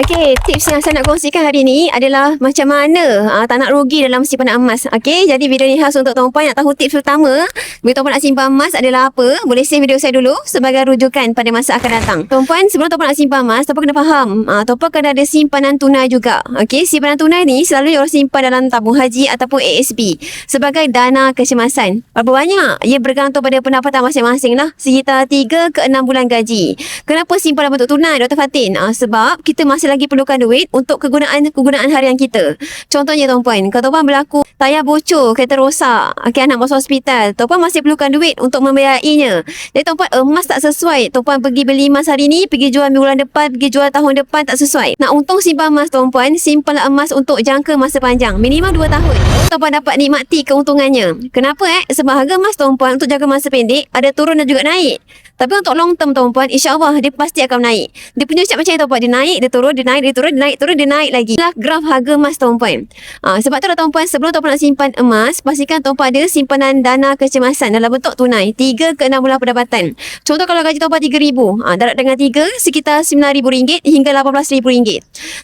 Okey, tips yang saya nak kongsikan hari ni adalah macam mana tak nak rugi dalam simpanan emas. Okey, jadi video ni khas untuk tuan-puan nak tahu tips pertama. Bila tuan-puan nak simpan emas adalah apa? Boleh save video saya dulu sebagai rujukan pada masa akan datang. Tuan-puan, sebelum tuan-puan nak simpan emas, tuan-puan kena faham. Tuan-puan kena ada simpanan tunai juga. Okey, simpanan tunai ni selalu orang simpan dalam tabung haji ataupun ASB sebagai dana kecemasan. Berapa banyak? Ia bergantung pada pendapatan masing-masing lah. Sekitar 3 ke 6 bulan gaji. Kenapa simpan dalam bentuk tunai, Dr. Fatin? Sebab kita masih lagi perlukan duit untuk kegunaan harian kita. Contohnya tuan-puan, kalau tuan-puan berlaku tayar bocor, kereta rosak, anak masuk hospital, tuan-puan masih perlukan duit untuk membayarinya. Jadi tuan-puan, emas tak sesuai. Tuan-puan pergi beli emas hari ni, pergi jual bulan depan, pergi jual tahun depan, tak sesuai. Nak untung simpan emas tuan-puan, simpanlah emas untuk jangka masa panjang, minimal 2 tahun. Tuan-puan dapat nikmati keuntungannya. Kenapa? Sebab harga emas tuan-puan untuk jangka masa pendek ada turun dan juga naik. Tapi untuk long term tuan-puan, insya-Allah dia pasti akan naik. Dia punya macam tuan-puan, dia naik, dia turun, dia naik, dia turun, dia naik, turun, dia naik lagi. Inilah graf harga emas tuan-puan. Sebab tu tuan-puan, sebelum tuan-puan nak simpan emas, pastikan tuan-puan ada simpanan dana kecemasan dalam bentuk tunai 3 ke 6 bulan pendapatan. Contoh kalau gaji tuan-puan RM3,000, darab dengan 3 sekitar RM9,000 hingga RM18,000.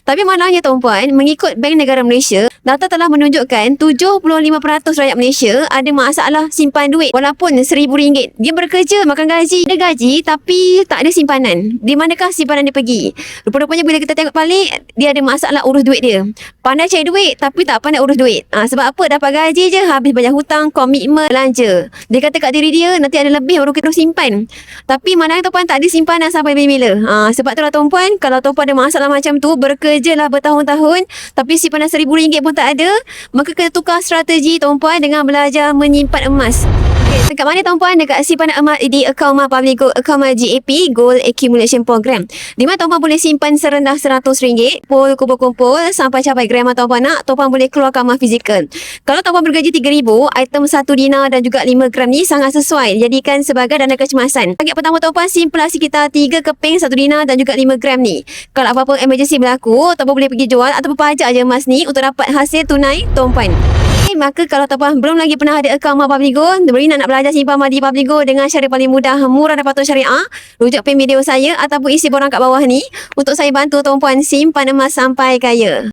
Tapi maknanya tuan-puan, mengikut Bank Negara Malaysia, data telah menunjukkan 75% rakyat Malaysia ada masalah simpan duit walaupun RM1,000. Dia bekerja, makan gaji, gaji tapi tak ada simpanan. Di manakah simpanan dia pergi? Rupa-rupanya bila kita tengok balik, dia ada masalah urus duit dia. Pandai cari duit tapi tak pandai urus duit. Sebab apa? Dapat gaji je habis bayar hutang, komitmen, belanja. Dia kata kat diri dia nanti ada lebih baru kita simpan. Tapi mana tuan-puan tak ada simpanan sampai bila-bila. Sebab itulah tuan-puan, kalau tuan-puan ada masalah macam tu, berkerjalah bertahun-tahun tapi simpanan RM1,000 pun tak ada, maka kena tukar strategi tuan-puan dengan belajar menyimpan emas. Dekat mana tuan-puan? Dekat simpanan emas di akaun Mah Public Gold, akaun Mah GAP Gold Accumulation Program. Di mana tuan-puan boleh simpan serendah RM100, kumpul sampai capai gram tuan-puan nak, tuan-puan boleh keluarkan emas fizikal. Kalau tuan-puan bergaji RM3,000, item 1 dinar dan juga 5 gram ni sangat sesuai dijadikan sebagai dana kecemasan. Target pertama tuan-puan simpanlah sekitar 3 keping 1 dinar dan juga 5 gram ni. Kalau apa-apa emergency berlaku, tuan-puan boleh pergi jual ataupun pajak je emas ni untuk dapat hasil tunai tuan-puan. Maka kalau tuan-puan belum lagi pernah ada akaun Mah Public Gold, nak belajar simpan emas di Public Gold dengan cara paling mudah, murah dan patuh syariah, rujuk pin video saya ataupun isi borang kat bawah ni untuk saya bantu tuan-puan simpan emas sampai kaya.